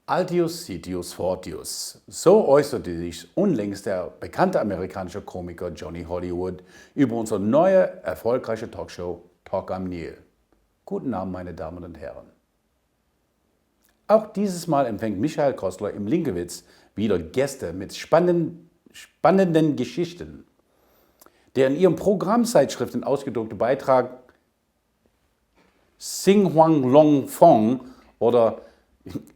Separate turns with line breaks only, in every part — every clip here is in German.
Altius Sitius Fortius. So äußerte sich unlängst der bekannte amerikanische Komiker Johnny Hollywood über unsere neue, erfolgreiche Talkshow Talk am Nil. Guten Abend, meine Damen und Herren. Auch dieses Mal empfängt Michael Kostler im Linkewitz wieder Gäste mit spannenden Geschichten. Der in ihrem Programmzeitschriften ausgedruckte Beitrag Sing Huang Long Fong oder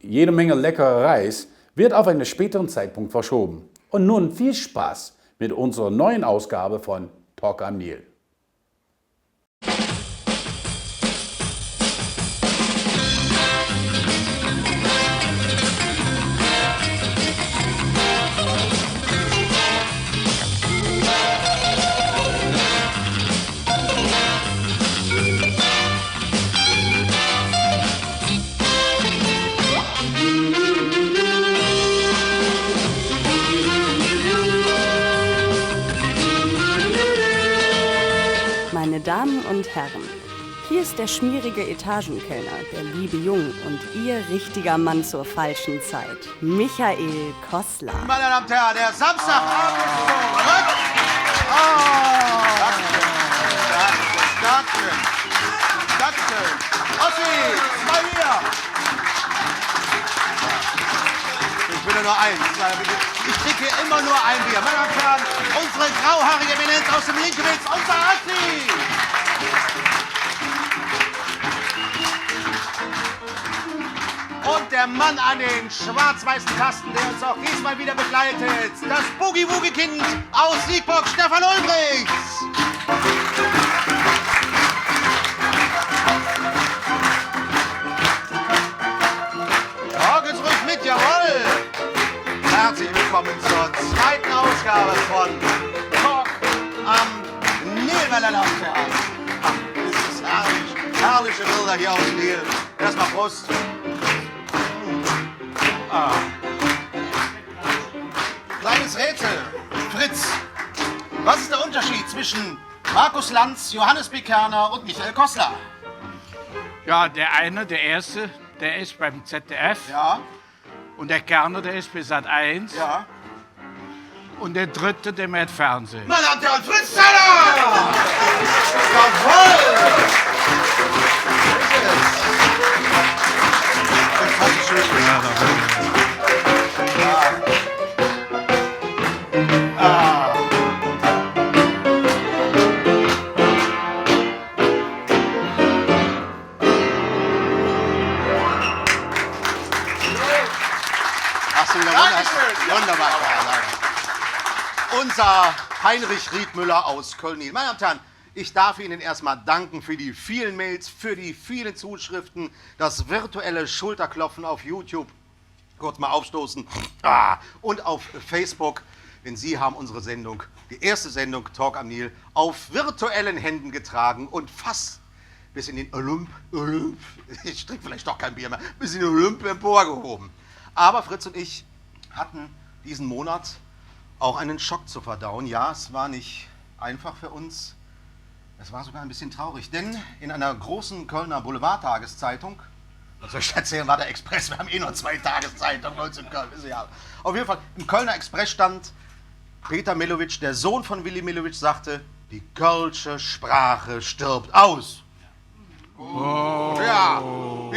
jede Menge leckerer Reis wird auf einen späteren Zeitpunkt verschoben. Und nun viel Spaß mit unserer neuen Ausgabe von Talk am Nil.
Meine Damen und Herren, hier ist der schmierige Etagenkellner, der liebe Jung und Ihr richtiger Mann zur falschen Zeit, Michael Kostler.
Meine Damen und Herren, der Samstagabend ist zurück. Dankeschön. Ossi, mal wieder. Ich will nur eins. Ich krieg hier immer nur ein Bier. Meine Damen und Herren, unsere grauhaarige Eminenz aus dem Linkewitz, unser Assi. Und der Mann an den schwarz-weißen Tasten, der uns auch diesmal wieder begleitet, das Boogie-Woogie-Kind aus Siegburg, Stefan Ulbrichts. Ja, geht's ruhig mit, jawohl. Herzlich willkommen zur zweiten Ausgabe von Talk am Nil, meine Damen und Herren. Ach, das ist herrlich. Herrliche Bilder hier aus dem Nil. Erstmal Prost. Kleines Rätsel. Fritz, was ist der Unterschied zwischen Markus Lanz, Johannes B. Kerner und Michael Kostler?
Ja, der erste, der ist beim ZDF.
Ja,
Und der Kerner, der ist bei Sat.1.
ja.
Und der dritte, der macht Fernsehen.
Meine Damen und Herren, Fritz Zeller! Jawohl! Das hat schön. Hast du wieder wunderbar. Unser Heinrich Riedmüller aus Köln. Meine Damen und Herren, ich darf Ihnen erstmal danken für die vielen Mails, für die vielen Zuschriften, das virtuelle Schulterklopfen auf YouTube, kurz mal aufstoßen, und auf Facebook, denn Sie haben unsere Sendung, die erste Sendung Talk am Nil, auf virtuellen Händen getragen und fast bis in den Olymp, ich trinke vielleicht doch kein Bier mehr, bis in den Olymp emporgehoben. Aber Fritz und ich hatten diesen Monat auch einen Schock zu verdauen. Ja, es war nicht einfach für uns. Es war sogar ein bisschen traurig, denn in einer großen Kölner Boulevardtageszeitung, was soll ich erzählen, war der Express, wir haben eh nur 2 Tageszeitungen bei uns in Köln. Ist ja. Auf jeden Fall, im Kölner Express stand, Peter Millowitsch, der Sohn von Willy Millowitsch, sagte, die kölsche Sprache stirbt aus. Oh. Ja,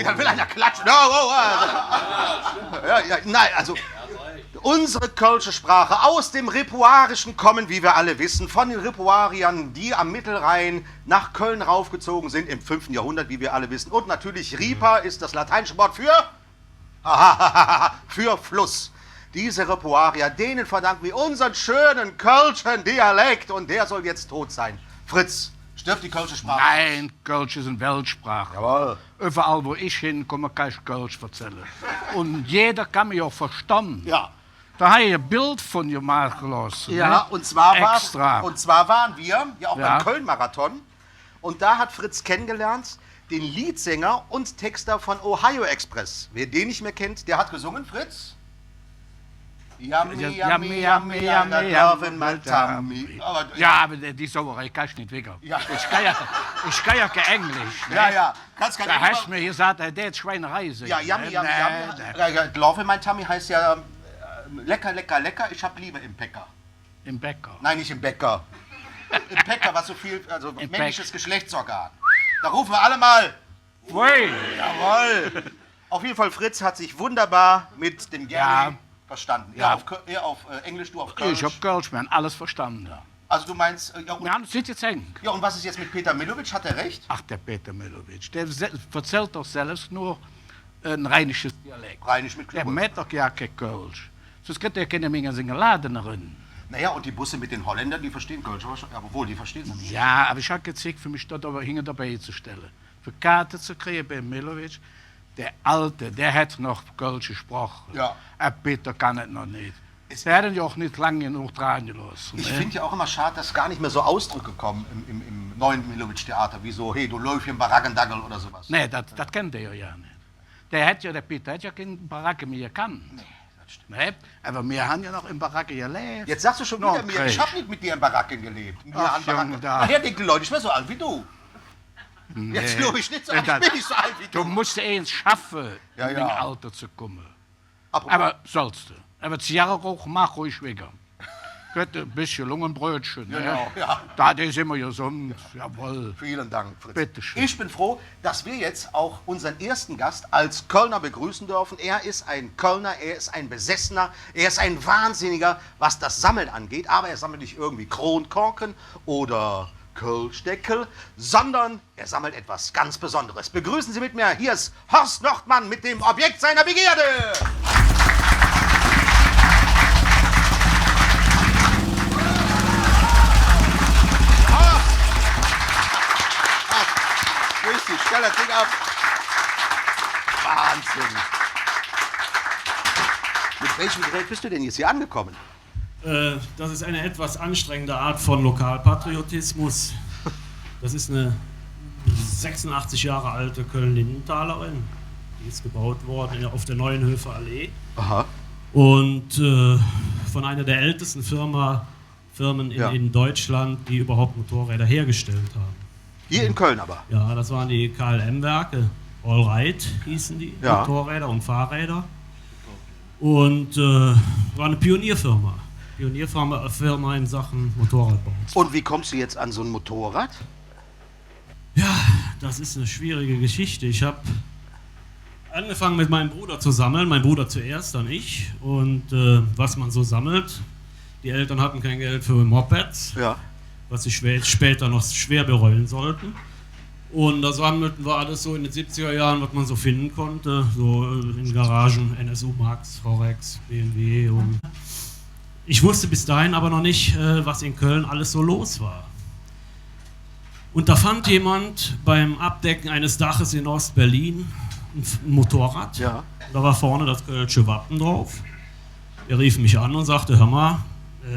dann will einer klatschen. Nein, also unsere kölsche Sprache aus dem Ripuarischen kommen, wie wir alle wissen, von den Ripuariern, die am Mittelrhein nach Köln raufgezogen sind im 5. Jahrhundert, wie wir alle wissen. Und natürlich Ripa ist das lateinische Wort für Fluss. Diese Ripuarier, denen verdanken wir unseren schönen kölschen Dialekt und der soll jetzt tot sein. Fritz, stirbt die kölsche Sprache?
Nein, Kölsch ist eine Weltsprache.
Jawohl.
Überall, wo ich hinkomme, kann ich Kölsch erzählen. Und jeder kann mich auch verstehen.
Ja.
Da habe ich ein Bild von dir machen lassen.
Ja,
ne?
und zwar
Extra.
waren wir ja auch
Ja.
beim Köln-Marathon. Und da hat Fritz kennengelernt den Leadsänger und Texter von Ohio Express. Wer den nicht mehr kennt, der hat gesungen, Fritz? Yummy, yummy, yummy, yummy, love in my tummy.
Aber die Sauerei kann ich nicht weg.
Ja.
Ich kann ja kein Englisch. Ne?
Ja. Kannst
Da hast du mir gesagt, der hat Schweinerei singen.
Ja, yummy,
ne?
yummy,
Nee.
yummy. Love in my tummy heißt ja lecker, lecker, lecker. Ich hab Liebe im Bäcker.
Im Bäcker.
Nein, nicht im Bäcker. Im Bäcker, was so viel, also
Im
männliches Geschlechtsorgan. Da rufen wir alle mal.
Ui.
Jawohl. Auf jeden Fall, Fritz hat sich wunderbar mit dem Gary
Ja.
verstanden.
Ja.
Er auf Englisch, du auf Kölsch.
Ich hab Kölsch, wir haben alles verstanden.
Also du meinst,
Wir haben es jetzt eng.
ja, und was ist jetzt mit Peter Milovic? Hat er recht?
Ach, der Peter Milovic, der erzählt doch selbst nur ein rheinisches Dialekt.
Rheinisch mit
Der
Klubbe.
mäht doch ja kein Kölsch. Sonst könnte er keine Menge singen Laden drin.
Naja, und die Busse mit den Holländern, die verstehen Kölsch. Ja, obwohl, die verstehen es nicht.
Ja, aber ich habe gezeigt, für mich dort hinten dabei zu stellen. Für Karten zu kriegen bei Milovic, der Alte, der hat noch Kölsch gesprochen.
Ja.
Peter kann es noch nicht. Der hat ihn ja auch nicht lange genug dran gelassen.
Ich
ne?
finde ja auch immer schade, dass gar nicht mehr so Ausdrücke kommen im neuen Milovic-Theater, wie so, hey, du Läufchen, Barackendaggel oder sowas.
Nee, das kennt er ja nicht. Der Peter hat ja keine Baracke mehr gekannt.
Nee, das stimmt.
Nee, aber wir haben ja noch in Baracke gelebt.
Jetzt sagst du schon
Noch
wieder mir, ich
Krieg.
habe nicht mit dir in Baracken gelebt. Wir
Ach,
haben Baracken.
Junge, da.
Nachher denken die Leute, ich bin so alt wie du. Jetzt glaube ich nicht so, ich bin nicht so alt wie
Du
du.
musst eins schaffen,
Ja,
in
ja.
den Alter zu kommen.
Apropos-
Aber sollst du. Aber Zigarrenrauch mach ruhig weg. Gott, ein bisschen Lungenbrötchen.
Genau,
ne?
ja.
Da ist immer gesund. Jawohl.
Vielen Dank, Fritz.
Bitteschön.
Ich bin froh, dass wir jetzt auch unseren ersten Gast als Kölner begrüßen dürfen. Er ist ein Kölner, er ist ein Besessener, er ist ein Wahnsinniger, was das Sammeln angeht. Aber er sammelt nicht irgendwie Kronkorken oder Kölschdeckel, sondern er sammelt etwas ganz Besonderes. Begrüßen Sie mit mir, hier ist Horst Nordmann mit dem Objekt seiner Begierde. Grüß dich, stell das Ding ab. Wahnsinn. Mit welchem Gerät bist du denn jetzt hier angekommen?
Das ist eine etwas anstrengende Art von Lokalpatriotismus. Das ist eine 86 Jahre alte Köln-Lindentalerin. Die ist gebaut worden auf der Neuenhöfer Allee.
Aha.
Und von einer der ältesten Firmen
Ja.
in Deutschland, die überhaupt Motorräder hergestellt haben.
Hier in Köln aber.
Ja, das waren die KLM-Werke. Allride hießen die
Ja.
Motorräder und Fahrräder. Und war eine Pionierfirma. Pionierfirma in Sachen Motorradbau.
Und wie kommst du jetzt an so ein Motorrad?
Ja, das ist eine schwierige Geschichte. Ich habe angefangen mit meinem Bruder zu sammeln. Mein Bruder zuerst, dann ich. Und was man so sammelt. Die Eltern hatten kein Geld für Mopeds,
Ja.
was sie später noch schwer bereuen sollten. Und da sammelten wir alles so in den 70er Jahren, was man so finden konnte. So in Garagen, NSU Max, Horex, BMW. Und ich wusste bis dahin aber noch nicht, was in Köln alles so los war. Und da fand jemand beim Abdecken eines Daches in Ostberlin ein Motorrad.
Ja.
Da war vorne das kölsche Wappen drauf. Er rief mich an und sagte, hör mal,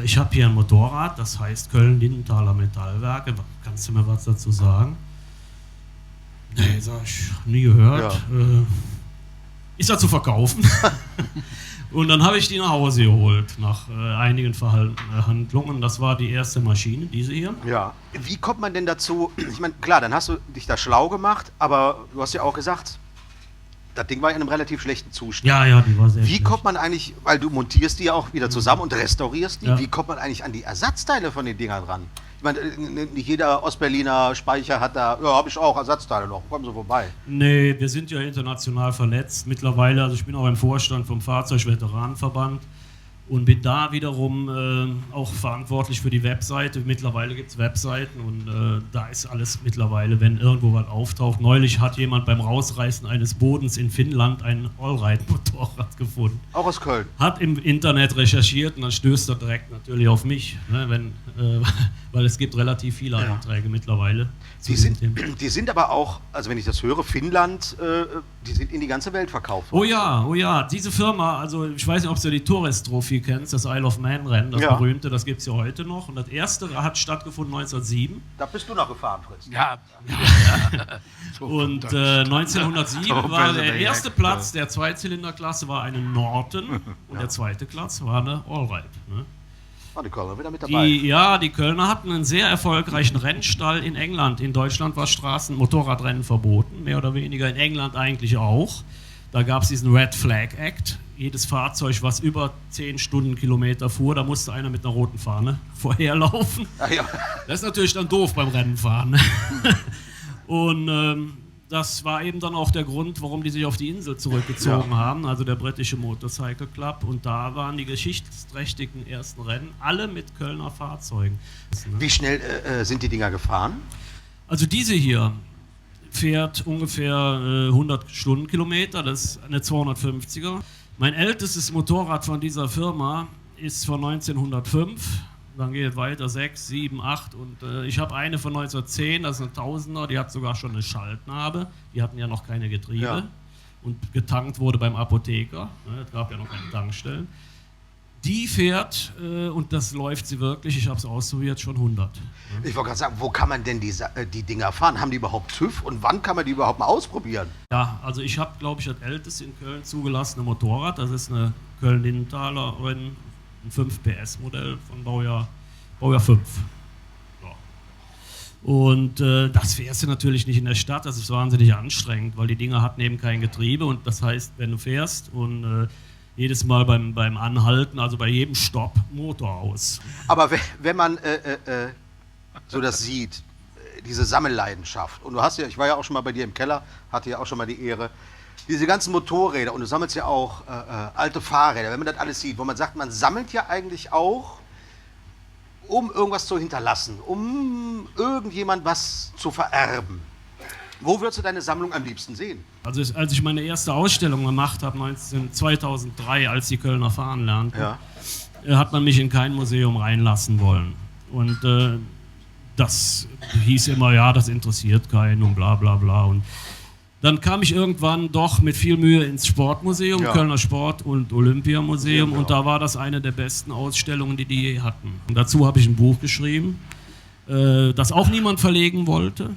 ich habe hier ein Motorrad, das heißt Köln-Lindenthaler Metallwerke. Kannst du mir was dazu sagen? Nee, sag ich, nie gehört.
Ja.
Ist er zu verkaufen? Und dann habe ich die nach Hause geholt, nach einigen Verhandlungen. Das war die erste Maschine, diese hier.
Ja. Wie kommt man denn dazu? Ich meine, klar, dann hast du dich da schlau gemacht, aber du hast ja auch gesagt, das Ding war in einem relativ schlechten Zustand.
Ja, die war sehr
Wie
schlecht.
kommt man eigentlich, weil du montierst die ja auch wieder zusammen und restaurierst die,
Ja.
wie kommt man eigentlich an die Ersatzteile von den Dingern ran? Ich meine, nicht jeder Ostberliner Speicher hat da, ja, habe ich auch Ersatzteile noch, kommen Sie vorbei.
Nee, wir sind ja international vernetzt mittlerweile. Also ich bin auch im Vorstand vom Fahrzeugveteranenverband und bin da wiederum auch verantwortlich für die Webseite. Mittlerweile gibt es Webseiten und da ist alles mittlerweile, wenn irgendwo was auftaucht. Neulich hat jemand beim Rausreißen eines Bodens in Finnland ein Allride-Motorrad gefunden.
Auch aus Köln.
Hat im Internet recherchiert und dann stößt er direkt natürlich auf mich, ne, weil es gibt relativ viele Einträge mittlerweile. zu
Die
dem Thema.
die sind aber auch, also wenn ich das höre, Finnland, die sind in die ganze Welt verkauft
Oh
worden.
ja, diese Firma, also ich weiß nicht, ob Sie die Torres-Trophy irgendwie kennst, das Isle of Man Rennen, das
Ja.
berühmte, das gibt es ja heute noch. Und das erste hat stattgefunden 1907.
Da bist du noch gefahren, Fritz.
Ja.
Und 1907 war der erste Platz der Zweizylinderklasse war eine Norton und der zweite Platz war eine Allride. Ne?
Oh, die Kölner wieder mit dabei.
Die Kölner hatten einen sehr erfolgreichen Rennstall in England. In Deutschland war Motorradrennen verboten, mehr oder weniger. In England eigentlich auch. Da gab es diesen Red Flag Act. Jedes Fahrzeug, was über 10 Stundenkilometer fuhr, da musste einer mit einer roten Fahne vorherlaufen.
Ach ja.
Das ist natürlich dann doof beim Rennenfahren. Und das war eben dann auch der Grund, warum die sich auf die Insel zurückgezogen haben, also der britische Motorcycle Club. Und da waren die geschichtsträchtigen ersten Rennen alle mit Kölner Fahrzeugen.
Wie schnell sind die Dinger gefahren?
Also diese hier fährt ungefähr 100 Stundenkilometer, das ist eine 250er. Mein ältestes Motorrad von dieser Firma ist von 1905. Dann geht es weiter 6, 7, 8 und ich habe eine von 1910, das ist eine Tausender, die hat sogar schon eine Schaltnabe. Die hatten ja noch keine Getriebe
Ja.
und getankt wurde beim Apotheker. Ne, es gab ja noch keine Tankstellen. Die fährt, und das läuft sie wirklich, ich habe es ausprobiert, schon 100.
Ich wollte gerade sagen, wo kann man denn die Dinger fahren? Haben die überhaupt TÜV und wann kann man die überhaupt mal ausprobieren?
Ja, also ich habe, glaube ich, das älteste in Köln zugelassene Motorrad. Das ist eine Köln-Lindenthaler-Rennen, ein 5 PS-Modell von Baujahr 5. Ja. Und das fährst du natürlich nicht in der Stadt, das ist wahnsinnig anstrengend, weil die Dinger hatten eben kein Getriebe und das heißt, wenn du fährst und jedes Mal beim Anhalten, also bei jedem Stopp, Motor aus.
Aber wenn man so das sieht, diese Sammelleidenschaft, und du hast ja, ich war ja auch schon mal bei dir im Keller, hatte ja auch schon mal die Ehre, diese ganzen Motorräder, und du sammelst ja auch alte Fahrräder, wenn man das alles sieht, wo man sagt, man sammelt ja eigentlich auch, um irgendwas zu hinterlassen, um irgendjemand was zu vererben. Wo würdest du deine Sammlung am liebsten sehen?
Also als ich meine erste Ausstellung gemacht habe, 2003, als die Kölner fahren lernten,
Ja.
hat man mich in kein Museum reinlassen wollen. Und das hieß immer, ja, das interessiert keinen und bla bla bla. Und dann kam ich irgendwann doch mit viel Mühe ins Sportmuseum,
Ja.
Kölner Sport- und Olympiamuseum,
Ja.
und da war das eine der besten Ausstellungen, die je hatten. Und dazu habe ich ein Buch geschrieben, das auch niemand verlegen wollte.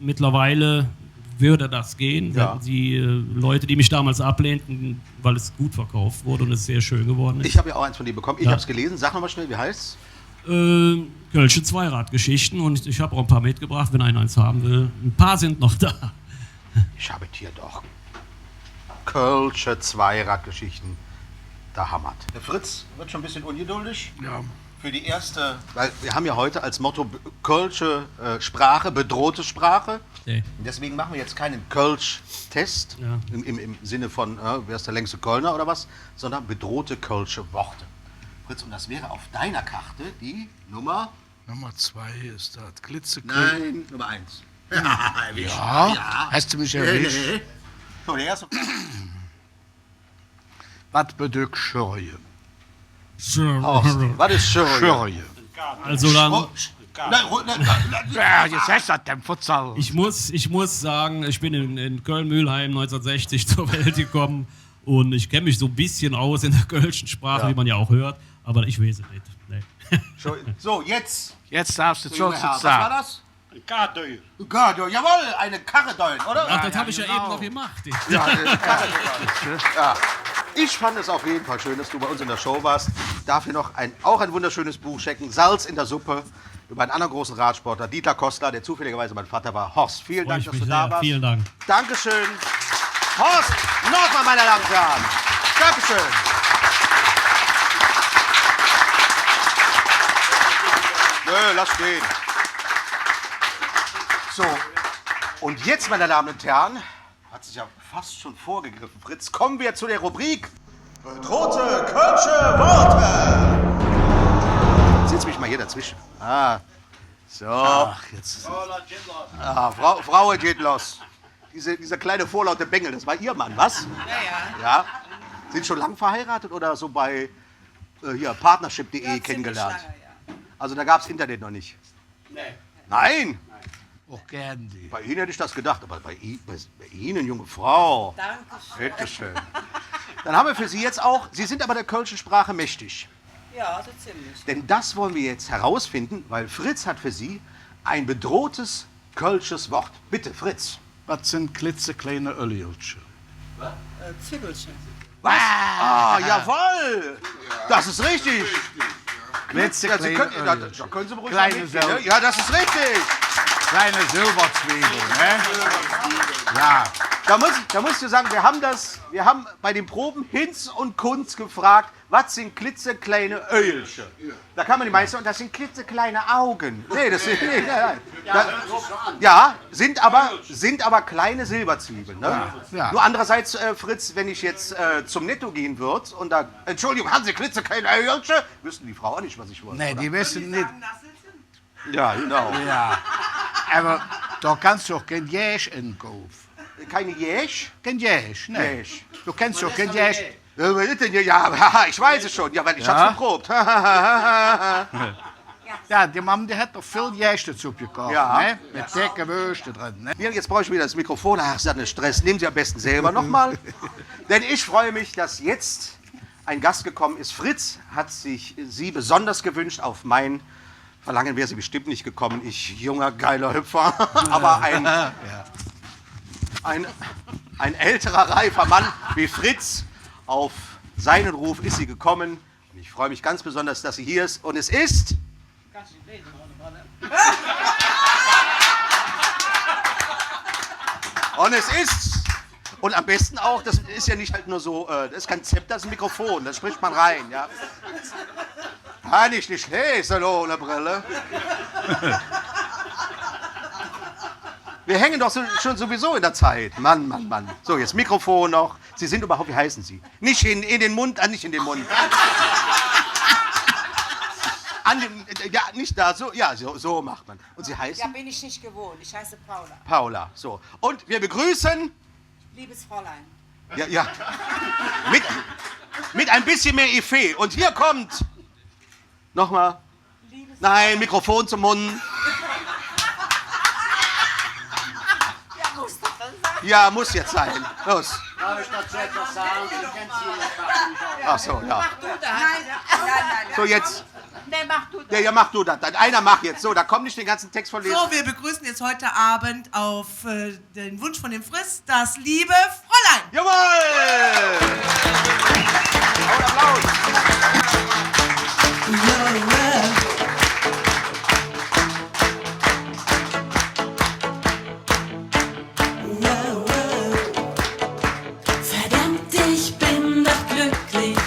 Mittlerweile würde das gehen,
Ja.
wenn die Leute, die mich damals ablehnten, weil es gut verkauft wurde und es sehr schön geworden ist.
Ich habe ja auch eins von dir bekommen. Ich
Ja.
habe es gelesen. Sag nochmal schnell, wie heißt's?
Kölsche Zweiradgeschichten, und ich habe auch ein paar mitgebracht, wenn einer eins haben will. Ein paar sind noch da.
Ich habe hier doch. Kölsche Zweiradgeschichten. Da hammert. Der Fritz wird schon ein bisschen ungeduldig.
Ja.
Für die erste, weil wir haben ja heute als Motto Kölsche Sprache, bedrohte Sprache.
Nee.
Und deswegen machen wir jetzt keinen Kölsch-Test
Ja.
im Sinne von, wer ist der längste Kölner oder was, sondern bedrohte Kölsche Worte. Fritz, und das wäre auf deiner Karte die Nummer...
Nummer 2 ist das. Glitzeköl.
Nein, Nummer 1. Ja, erwischt.
Ja? Hast du mich erwischt?
So, der erste.
Was bedeutet Schörje?
Horst, was ist Schörje?
Schörje.
Also dann,
Ja, jetzt hast du das dem Futsal.
ich muss sagen, ich bin in Köln-Mühlheim 1960 zur Welt gekommen und ich kenne mich so ein bisschen aus in der kölschen Sprache,
Ja.
wie man ja auch hört, aber ich weiß es nicht. Nee.
So, jetzt.
Jetzt darfst du
Junge
zu
Herr, was
sagen.
war das? Ein Kardöl. Jawohl, eine Karredöl, oder?
Ach, das
ja,
habe ich ja
genau.
eben noch gemacht.
Ja, eine Karredöl. Ja. Ich fand es auf jeden Fall schön, dass du bei uns in der Show warst. Ich darf hier noch auch ein wunderschönes Buch checken. Salz in der Suppe über einen anderen großen Radsportler, Dieter Kostler, der zufälligerweise mein Vater war. Horst, vielen Dank,
ich
dass
mich
du da
sehr.
warst.
Vielen Dank.
Dankeschön. Horst, nochmal, meine Damen und Herren. Dankeschön. Nö, lass stehen. So, und jetzt, meine Damen und Herren, hat sich ja fast schon vorgegriffen, Fritz, kommen wir zu der Rubrik Bedrohte Kölsche Worte. Setz mich mal hier dazwischen. So. Ach, jetzt. Frau geht los. Dieser kleine vorlaute Bengel, das war Ihr Mann, was? Ja. Sind schon lang verheiratet oder so bei hier partnership.de kennengelernt? Also da gab es Internet noch nicht? Nee. Nein?
Auch gern die.
Bei Ihnen hätte ich das gedacht, aber bei Ihnen, junge Frau.
Dankeschön.
Bitteschön. Dann haben wir für Sie jetzt auch, Sie sind aber der kölschen Sprache mächtig.
Ja, so ziemlich.
Denn das wollen wir jetzt herausfinden, weil Fritz hat für Sie ein bedrohtes kölsches Wort. Bitte, Fritz.
Was sind klitzekleine Öljulchen?
Zwiebelchen.
Was? Ah, jawohl! Das ist richtig. Ja, Sie
Klitzekleine
können, da
Öljulchen.
können Sie beruhigt
Kleine
mitgehen, ne?
Sel-
Ja, das ist richtig.
Kleine Silberzwiebeln, ne? Ja.
Da muss ich dir sagen, wir haben bei den Proben Hinz und Kunz gefragt, was sind klitzekleine Öilchen? Da kann man die meisten, und das sind klitzekleine Augen. Nee, das sind, nee, nein. Ja, sind aber kleine Silberzwiebeln. Ne?
Ja.
Nur andererseits, Fritz, wenn ich jetzt zum Netto gehen würde und da, Entschuldigung, haben Sie klitzekleine Öilchen? Wüssten die Frau auch nicht, was ich wollte.
Nee, die wissen nicht.
Ja, genau.
Ja. Aber da kannst du auch kein Jäsch einkaufen.
Keine Jäsch?
Kein Jäsch, ne?
Jäsch.
Du kennst doch kein Jäsch.
Was ist denn hier? Ja, ich weiß es schon. Ja, weil ich hab's geprobt.
Ja, die Mama, die hat doch viel Jäsch dazu gekauft,
Ja.
ne? Mit dicke Würste drin, ne?
Ja, jetzt brauche ich wieder das Mikrofon. Ach, ist das ein Stress. Nehmen Sie am besten selber nochmal. Denn ich freue mich, dass jetzt ein Gast gekommen ist. Fritz hat sich Sie besonders gewünscht. Auf mein Verlangen wäre sie bestimmt nicht gekommen. Ich, junger, geiler Hüpfer. Aber ein älterer, reifer Mann wie Fritz, auf seinen Ruf ist sie gekommen. Und ich freue mich ganz besonders, dass sie hier ist. Und es ist... Und es ist, und am besten auch, das ist ja nicht halt nur so, das ist kein Zepter, das ist ein Mikrofon, das spricht man rein, ja. Kann ich nicht lesen ohne Brille. Wir hängen doch schon sowieso in der Zeit. Mann, Mann, Mann. So, jetzt Mikrofon noch. Sie sind überhaupt, wie heißen Sie? Nicht in den Mund, nicht in den Mund. Ja, nicht da, so, ja, so macht man. Und Sie heißen?
Ja, bin ich nicht gewohnt. Ich heiße Paula.
Paula, so. Und wir begrüßen,
Liebes Fräulein.
ja, mit ein bisschen mehr Effet. Und hier kommt, nochmal, nein, Mikrofon zum Mund.
Ja, muss doch dann sein.
Ja, muss jetzt sein. Los. Ach so, ja.
Mach du das. Nein.
So, jetzt,
Nee, mach du das.
ja, mach du das. Dann einer macht jetzt. So, da kommt nicht den ganzen Text von lesen.
So, wir begrüßen jetzt heute Abend auf den Wunsch von dem Friss das liebe Fräulein.
Jawohl! Applaus.
Verdammt, ich bin doch glücklich.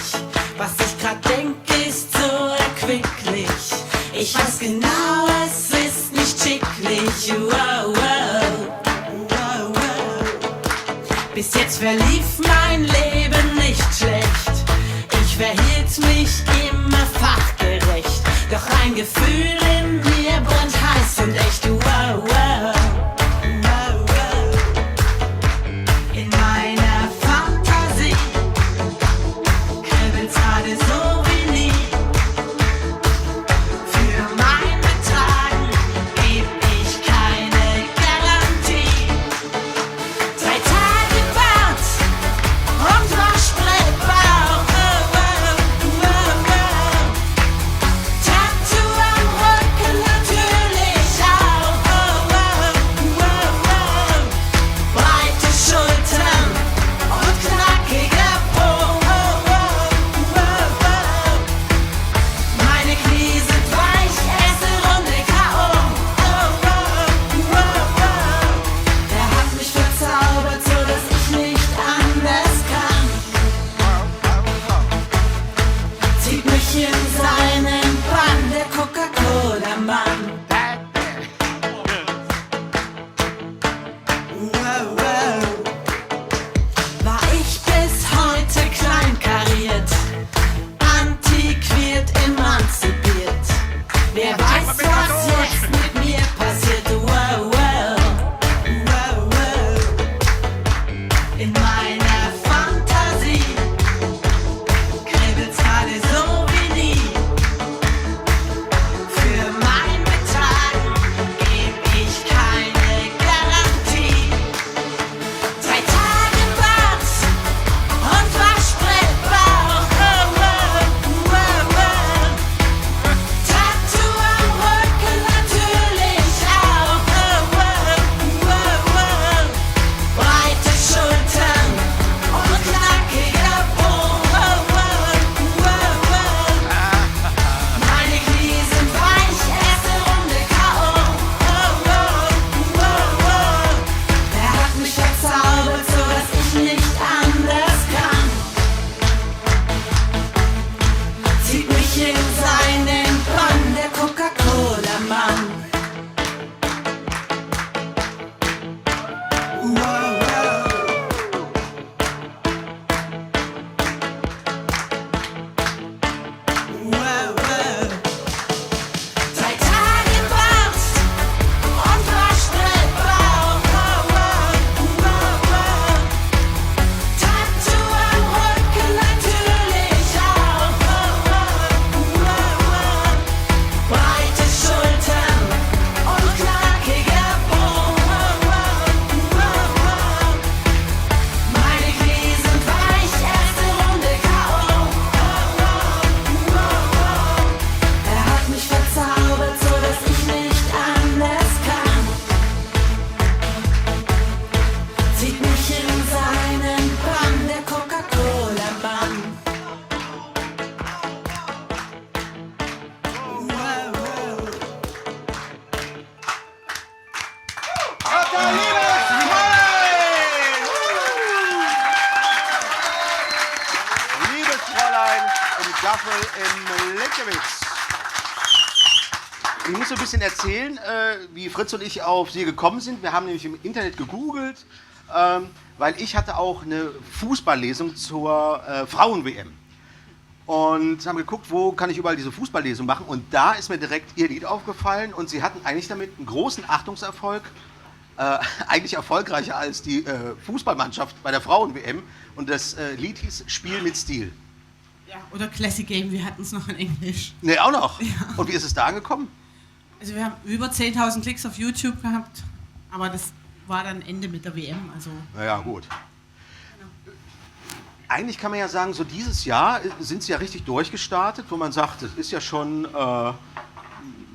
Was ich grad denk, ist so erquicklich. Ich weiß genau, es ist nicht schicklich. Wow, wow. Wow, wow. Bis jetzt verlief mein Leben
Fräulein im Gaffel im Leckewitz. Ich muss so ein bisschen erzählen, wie Fritz und ich auf Sie gekommen sind. Wir haben nämlich im Internet gegoogelt, weil ich hatte auch eine Fußballlesung zur Frauen-WM. Und haben geguckt, wo kann ich überall diese Fußballlesung machen. Und da ist mir direkt Ihr Lied aufgefallen. Und Sie hatten eigentlich damit einen großen Achtungserfolg. Eigentlich erfolgreicher als die Fußballmannschaft bei der Frauen-WM. Und das Lied hieß Spiel mit Stil.
Ja, oder Classic Game, wir hatten es noch in Englisch.
Ne, auch noch?
Ja.
Und wie ist es da angekommen?
Also wir haben über 10.000 Klicks auf YouTube gehabt, aber das war dann Ende mit der WM. Also
Naja, gut. Eigentlich kann man ja sagen, so dieses Jahr sind Sie ja richtig durchgestartet, wo man sagt, das ist ja schon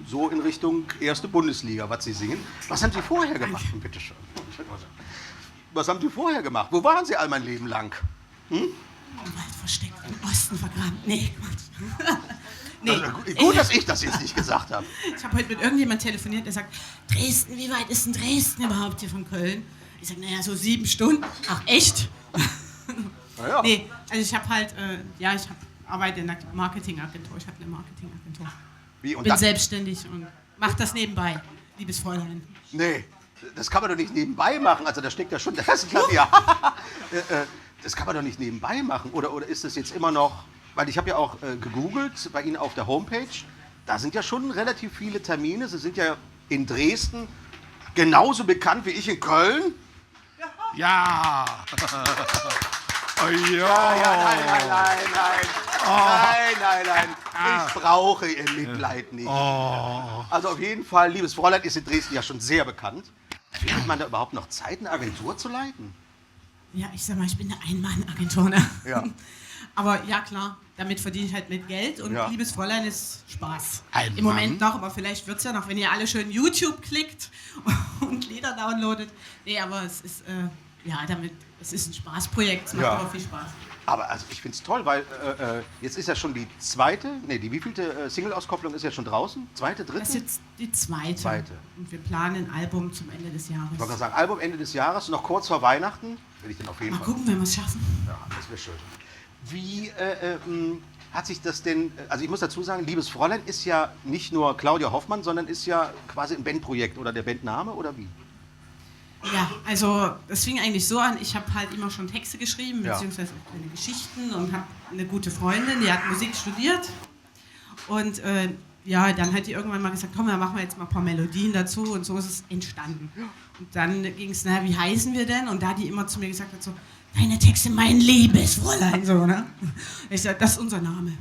so in Richtung erste Bundesliga, was Sie singen. Was haben Sie vorher gemacht? Bitte schön. Was haben Sie vorher gemacht? Wo waren Sie all mein Leben lang?
im Wald versteckt, im Osten vergraben. Nee, Quatsch. Nee.
Also, gut, dass ich das jetzt nicht gesagt habe.
Ich habe heute mit irgendjemandem telefoniert, der sagt, Dresden, wie weit ist denn Dresden überhaupt hier von Köln? Ich sage, naja, so 7 Stunden. Ach, echt?
Ja.
Nee, also ich habe halt, arbeite in einer Marketingagentur. Ich habe eine Marketingagentur.
Wie, und
Bin
das,
selbstständig und mache das nebenbei, liebes Fräulein.
nee, das kann man doch nicht nebenbei machen. Also da steckt ja schon, das ist klar, ja. Das kann man doch nicht nebenbei machen. Oder ist das jetzt immer noch, weil ich habe ja auch gegoogelt bei Ihnen auf der Homepage, da sind ja schon relativ viele Termine. Sie sind ja in Dresden genauso bekannt wie ich in Köln.
Ja. Oh,
Nein. Ich brauche Ihr Mitleid nicht. Also auf jeden Fall, liebes Fräulein, ist in Dresden ja schon sehr bekannt. Findet man da überhaupt noch Zeit, eine Agentur zu leiten?
Ja, ich sag mal, ich bin eine Ein-Mann-Agentur, ne?
Ja.
Aber ja, klar, damit verdiene ich halt mit Geld und
Ja.
liebes Fräulein ist Spaß.
Ein
Im Moment
Mann.
noch, aber vielleicht wird es ja noch, wenn ihr alle schön YouTube klickt und Lieder downloadet. Nee, aber es ist, es ist ein Spaßprojekt, es macht
Ja.
aber viel Spaß.
Aber also ich finde es toll, weil jetzt ist ja schon die die wievielte Single-Auskopplung ist ja schon draußen? Zweite, dritte?
Das ist jetzt die zweite.
Zweite.
Und wir planen ein Album zum Ende des Jahres.
Ich wollte gerade sagen, Album Ende des Jahres, noch kurz vor Weihnachten. Will ich denn auf jeden
Mal
Fall.
gucken, wenn wir es schaffen.
Ja, das wäre schön. Wie hat sich das denn, also ich muss dazu sagen, liebes Fräulein ist ja nicht nur Claudia Hoffmann, sondern ist ja quasi ein Bandprojekt oder der Bandname oder wie?
Ja, also das fing eigentlich so an, ich habe halt immer schon Texte geschrieben,
Ja.
beziehungsweise auch kleine Geschichten und habe eine gute Freundin, die hat Musik studiert und dann hat die irgendwann mal gesagt, komm, dann machen wir jetzt mal ein paar Melodien dazu und so ist es entstanden. Und dann ging es, wie heißen wir denn? Und da die immer zu mir gesagt hat, so, deine Texte, mein liebes Fräulein, so, ne? Ich sag, das ist unser Name.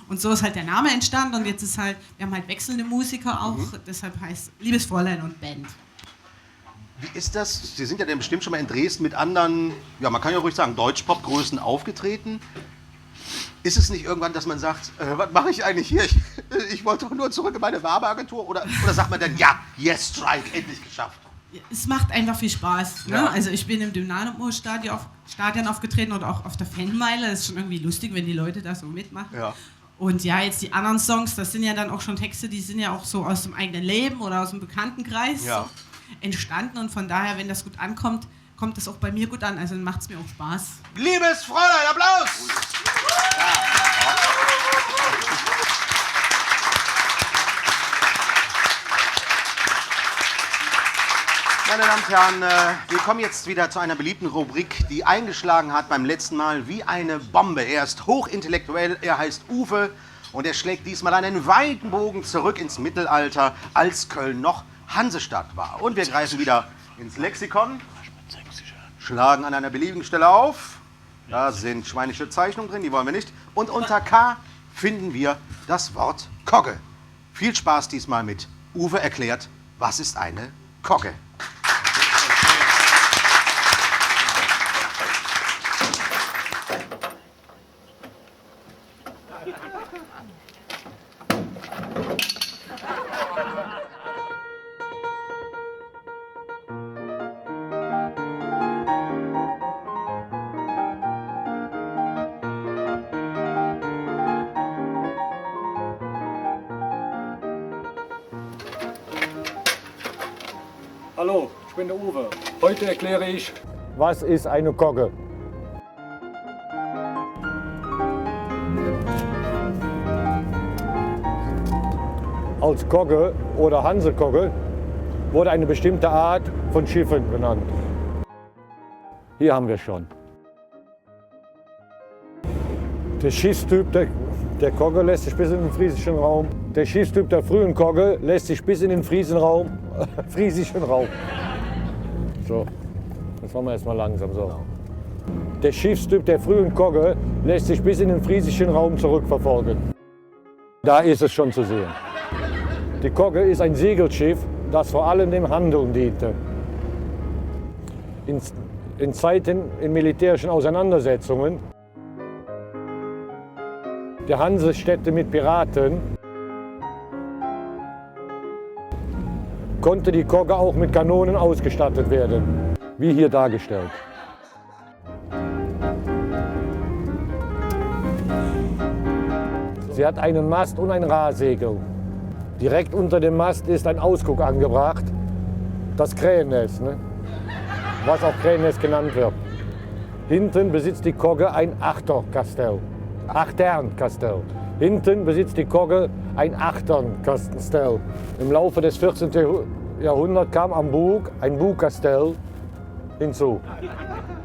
Und so ist halt der Name entstanden und jetzt ist halt, wir haben halt wechselnde Musiker auch, deshalb heißt liebes Fräulein und Band.
Wie ist das? Sie sind ja dann bestimmt schon mal in Dresden mit anderen, ja man kann ja ruhig sagen, Deutschpop-Größen aufgetreten. Ist es nicht irgendwann, dass man sagt, was mache ich eigentlich hier? Ich wollte doch nur zurück in meine Werbeagentur. Oder sagt man dann, ja, yes, Strike, endlich geschafft?
Es macht einfach viel Spaß. Ne?
Ja.
Also ich bin im Dynamo-Stadion aufgetreten oder auch auf der Fanmeile. Das ist schon irgendwie lustig, wenn die Leute da so mitmachen.
Ja.
Und ja, jetzt die anderen Songs, das sind ja dann auch schon Texte, die sind ja auch so aus dem eigenen Leben oder aus dem Bekanntenkreis
Ja.
entstanden. Und von daher, wenn das gut ankommt, kommt das auch bei mir gut an. Also dann macht es mir auch Spaß.
Liebes Fräulein, Applaus! Meine Damen und Herren, wir kommen jetzt wieder zu einer beliebten Rubrik, die eingeschlagen hat beim letzten Mal wie eine Bombe. Er ist hochintellektuell, er heißt Uwe und er schlägt diesmal einen weiten Bogen zurück ins Mittelalter, als Köln noch Hansestadt war. Und wir greifen wieder ins Lexikon, schlagen an einer beliebigen Stelle auf. Da sind schweinische Zeichnungen drin, die wollen wir nicht. Und unter K finden wir das Wort Kogge. Viel Spaß diesmal mit Uwe erklärt, was ist eine Kogge?
Hallo, ich bin der Uwe. Heute erkläre ich, was ist eine Kogge.
als Kogge oder Hansekogge wurde eine bestimmte Art von Schiffen benannt. Hier haben wir schon. Der Schiffstyp der Kogge lässt sich bis in den friesischen Raum. Der Schiffstyp der frühen Kogge lässt sich bis in den friesischen Raum. So, das machen wir jetzt mal langsam so. Der Schiffstyp der frühen Kogge lässt sich bis in den friesischen Raum zurückverfolgen. Da ist es schon zu sehen. Die Kogge ist ein Segelschiff, das vor allem dem Handeln diente. In Zeiten in militärischen Auseinandersetzungen der Hansestädte mit Piraten konnte die Kogge auch mit Kanonen ausgestattet werden, wie hier dargestellt. Sie hat einen Mast und ein Rahsegel. Direkt unter dem Mast ist ein Ausguck angebracht, das Krähennest, ne? Was auch Krähennest genannt wird. Hinten besitzt die Kogge ein Achternkastell. Hinten besitzt die Kogge ein Achternkastell. Im Laufe des 14. Jahrhunderts kam am Bug ein Bugkastell hinzu.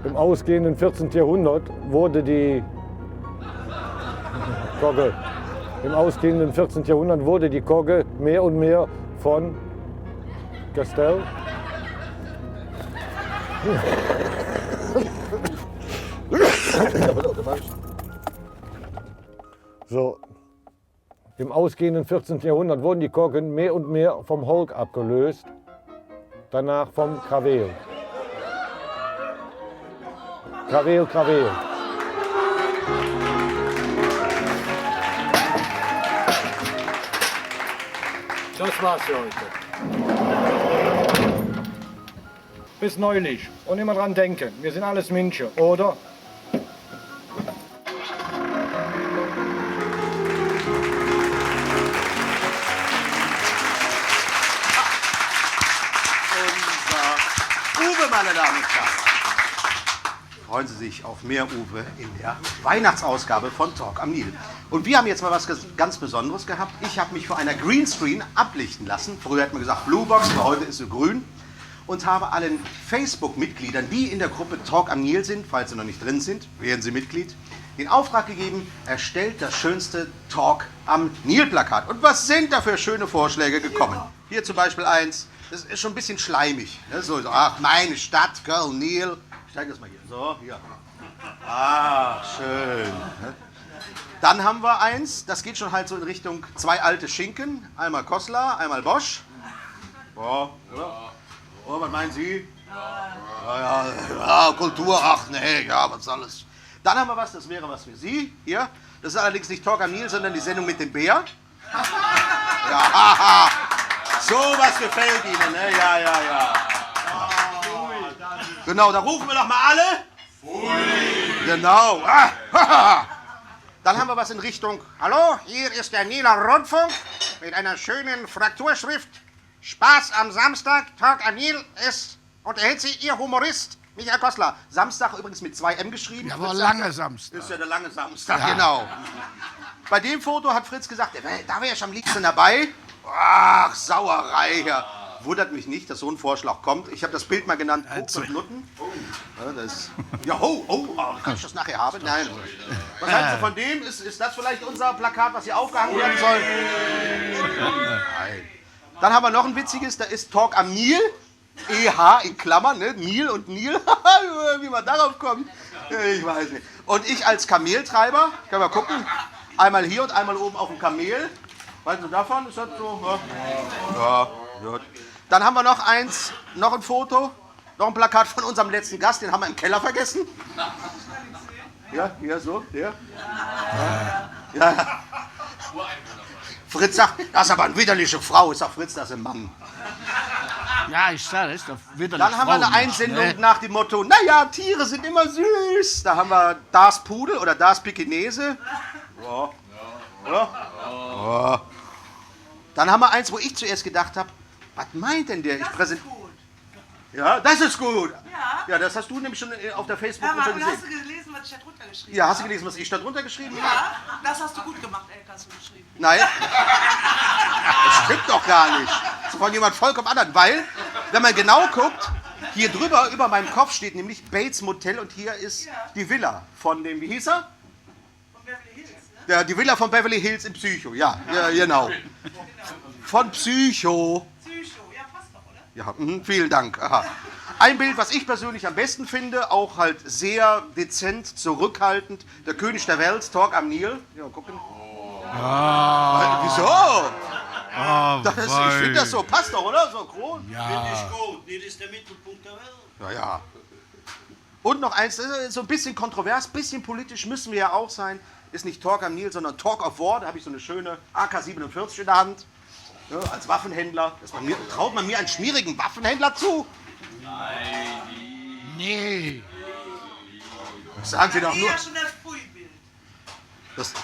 Im ausgehenden 14. Jahrhundert wurde die Kogge mehr und mehr von Kastell so. Im ausgehenden 14. Jahrhundert wurden die Koggen mehr und mehr vom Holk abgelöst, danach vom Kraweel. Kraweel. Das war's für heute. Bis neulich. Und immer dran denken, wir sind alles Menschen, oder?
Uwe, meine Damen und Herren. Freuen Sie sich auf mehr Uwe in der Weihnachtsausgabe von Talk am Nil. Und wir haben jetzt mal was ganz Besonderes gehabt. Ich habe mich vor einer Greenscreen ablichten lassen. Früher hat man gesagt Bluebox, aber heute ist sie grün. Und habe allen Facebook-Mitgliedern, die in der Gruppe Talk am Nil sind, falls sie noch nicht drin sind, werden sie Mitglied, den Auftrag gegeben, erstellt das schönste Talk am Nil-Plakat. Und was sind da für schöne Vorschläge gekommen? Hier zum Beispiel eins, das ist schon ein bisschen schleimig. Ne? So, ach, meine Stadt, Köln, Nil. Ich zeige das mal hier. So, hier. Ah, schön. Ne? Dann haben wir eins, das geht schon halt so in Richtung zwei alte Schinken. Einmal Kostler, einmal Bosch. Oh, ja. Oh, was meinen Sie? Ja, Kultur, ach nee, ja, was soll es. Dann haben wir was, das wäre was für Sie. Hier, das ist allerdings nicht Talk am Nil, sondern die Sendung mit dem Bär. Ja, haha. So was gefällt Ihnen, ne? Ja. Genau, da rufen wir doch mal alle. Pfui. Genau. Dann haben wir was in Richtung, hallo, hier ist der Nieler Rundfunk mit einer schönen Frakturschrift. Spaß am Samstag, Talk am Nil ist, unterhält Sie Ihr Humorist Michael Kostler. Samstag übrigens mit 2 M geschrieben.
Ja, aber lange Samstag.
Ist ja der lange Samstag, ja. Genau. Bei dem Foto hat Fritz gesagt, da wäre ich am liebsten dabei. Ach, Sauerei, ja. Wundert mich nicht, dass so ein Vorschlag kommt. Ich habe das Bild mal genannt, Koks und Nutten. Ja, kann ich das nachher haben? Nein. Was halten Sie von dem? Ist das vielleicht unser Plakat, was hier aufgehangen werden soll? Nein. Dann haben wir noch ein witziges, da ist Talk am Nil. EH in Klammern, ne? Nil und Nil. Wie man darauf kommt, ich weiß nicht. Und ich als Kameltreiber, können wir gucken, einmal hier und einmal oben auf dem Kamel. Weißt du davon? Ist das so? Ja, gut. Dann haben wir noch eins, noch ein Foto, noch ein Plakat von unserem letzten Gast, den haben wir im Keller vergessen. Ja, hier so, der. Ja. Fritz sagt, das ist aber eine widerliche Frau. Ich sag, Fritz, das ist ein Mann.
Ja, ich sag, das ist doch widerlich.
Dann haben wir eine Einsendung nach dem Motto, naja, Tiere sind immer süß. Da haben wir Das Pudel oder Das Pekinese. Ja. Dann haben wir eins, wo ich zuerst gedacht habe, was meint denn der? Das ist gut. Ja, das ist gut. Ja, das hast du nämlich schon auf der Facebook-Gruppe gesehen.
Hast du gelesen, was was ich da drunter geschrieben habe.
Ja, hast du gelesen, was ich da drunter geschrieben habe?
Ja, das hast du gut gemacht, Elke, hast du geschrieben.
Nein. Das stimmt doch gar nicht. Das ist von jemand vollkommen anderen. Weil, wenn man genau guckt, hier drüber, über meinem Kopf steht nämlich Bates Motel und hier ist die Villa von dem, wie hieß er?
Von Beverly Hills, ne?
Ja, die Villa von Beverly Hills in Psycho, ja, genau. Von Psycho.
Psycho, ja, passt doch, oder?
Ja, vielen Dank. Aha. Ein Bild, was ich persönlich am besten finde, auch halt sehr dezent, zurückhaltend. Der König der Welt, Talk am Nil. Ja, gucken. Wieso? Ich finde das so, passt doch, oder? So Kron.
Ja.
Finde ich gut, das ist der Mittelpunkt der Welt.
Ja. Und noch eins, das ist so ein bisschen kontrovers, bisschen politisch müssen wir ja auch sein. Ist nicht Talk am Nil, sondern Talk of War. Da habe ich so eine schöne AK-47 in der Hand. Ja, als Waffenhändler. Traut man mir einen schmierigen Waffenhändler zu?
Nee.
Das sagen Sie doch nur.
Ja, schon das Pfui-Bild.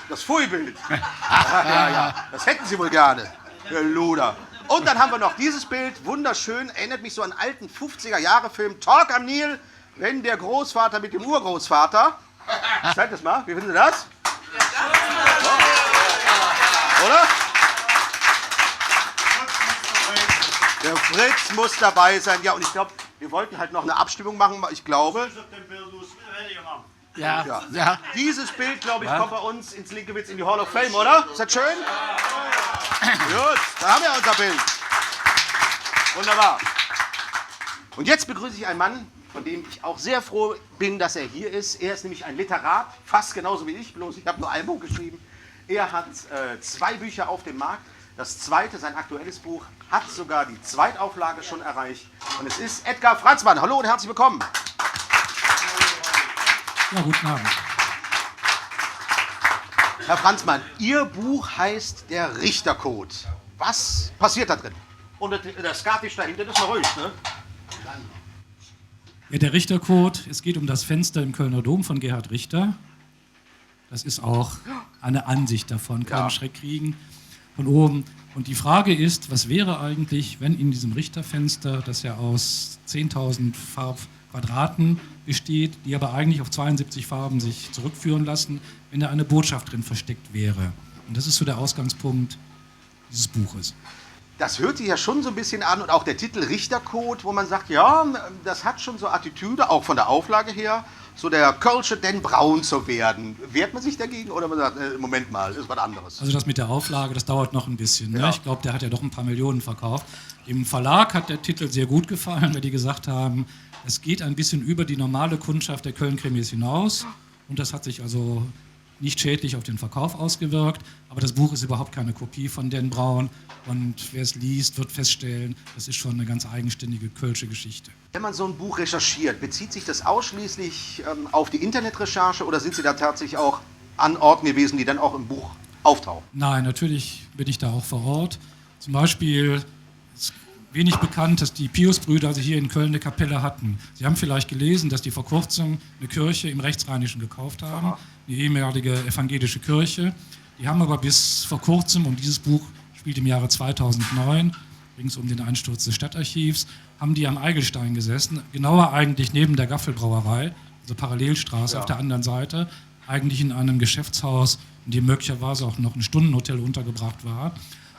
Das Pfui-Bild. Ja. Das hätten Sie wohl gerne, Herr Luder. Und dann haben wir noch dieses Bild, wunderschön, erinnert mich so an einen alten 50er-Jahre-Film, Talk am Nil, wenn der Großvater mit dem Urgroßvater. Zeig das mal, wie finden Sie das? Oder? Der Fritz muss dabei sein. Ja, und ich glaube, wir wollten halt noch eine Abstimmung machen. Ich glaube,
Ja.
dieses Bild, glaube ich, kommt bei uns ins Linkewitz in die Hall of Fame, oder? Ist das schön? Gut, da haben wir unser Bild. Wunderbar. Und jetzt begrüße ich einen Mann, von dem ich auch sehr froh bin, dass er hier ist. Er ist nämlich ein Literat, fast genauso wie ich, bloß ich habe nur ein Buch geschrieben. Er hat 2 Bücher auf dem Markt. Das zweite, sein aktuelles Buch, hat sogar die Zweitauflage schon erreicht. Und es ist Edgar Franzmann. Hallo und herzlich willkommen.
Ja, guten Abend.
Herr Franzmann, Ihr Buch heißt Der Richtercode. Was passiert da drin? Und der Skatisch dahinter, das ist mal ruhig, ne?
Ja, der Richtercode, es geht um das Fenster im Kölner Dom von Gerhard Richter. Das ist auch eine Ansicht davon, keinen Schreck kriegen von oben. Und die Frage ist, was wäre eigentlich, wenn in diesem Richterfenster, das ja aus 10.000 Farbquadraten besteht, die aber eigentlich auf 72 Farben sich zurückführen lassen, wenn da eine Botschaft drin versteckt wäre. Und das ist so der Ausgangspunkt dieses Buches.
Das hört sich ja schon so ein bisschen an und auch der Titel Richtercode, wo man sagt, ja, das hat schon so Attitüde, auch von der Auflage her, so der Kölsche Dan Braun zu werden. Wehrt man sich dagegen oder man sagt, Moment mal, ist was anderes?
Also das mit der Auflage, das dauert noch ein bisschen.
Ja.
Ne? Ich glaube, der hat ja doch ein paar Millionen verkauft. Im Verlag hat der Titel sehr gut gefallen, weil die gesagt haben, es geht ein bisschen über die normale Kundschaft der Köln-Krimis hinaus. Und das hat sich also nicht schädlich auf den Verkauf ausgewirkt. Aber das Buch ist überhaupt keine Kopie von Dan Braun. Und wer es liest, wird feststellen, das ist schon eine ganz eigenständige kölsche Geschichte.
Wenn man so ein Buch recherchiert, bezieht sich das ausschließlich auf die Internetrecherche oder sind Sie da tatsächlich auch an Orten gewesen, die dann auch im Buch auftauchen?
Nein, natürlich bin ich da auch vor Ort. Zum Beispiel ist wenig bekannt, dass die Piusbrüder also hier in Köln eine Kapelle hatten. Sie haben vielleicht gelesen, dass die vor kurzem eine Kirche im Rechtsrheinischen gekauft haben, eine ehemalige evangelische Kirche. Die haben aber bis vor kurzem, und dieses Buch spielt im Jahre 2009, übrigens um den Einsturz des Stadtarchivs, haben die am Eigelstein gesessen, genauer eigentlich neben der Gaffelbrauerei, also Parallelstraße auf der anderen Seite, eigentlich in einem Geschäftshaus, in dem möglicherweise auch noch ein Stundenhotel untergebracht war.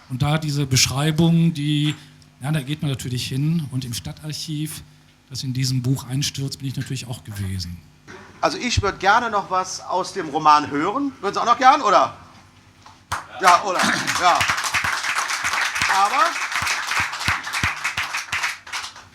Und da diese Beschreibung, da geht man natürlich hin und im Stadtarchiv, das in diesem Buch einstürzt, bin ich natürlich auch gewesen.
Also ich würde gerne noch was aus dem Roman hören. Würden Sie auch noch gern, oder? Ja, oder? Ja. Aber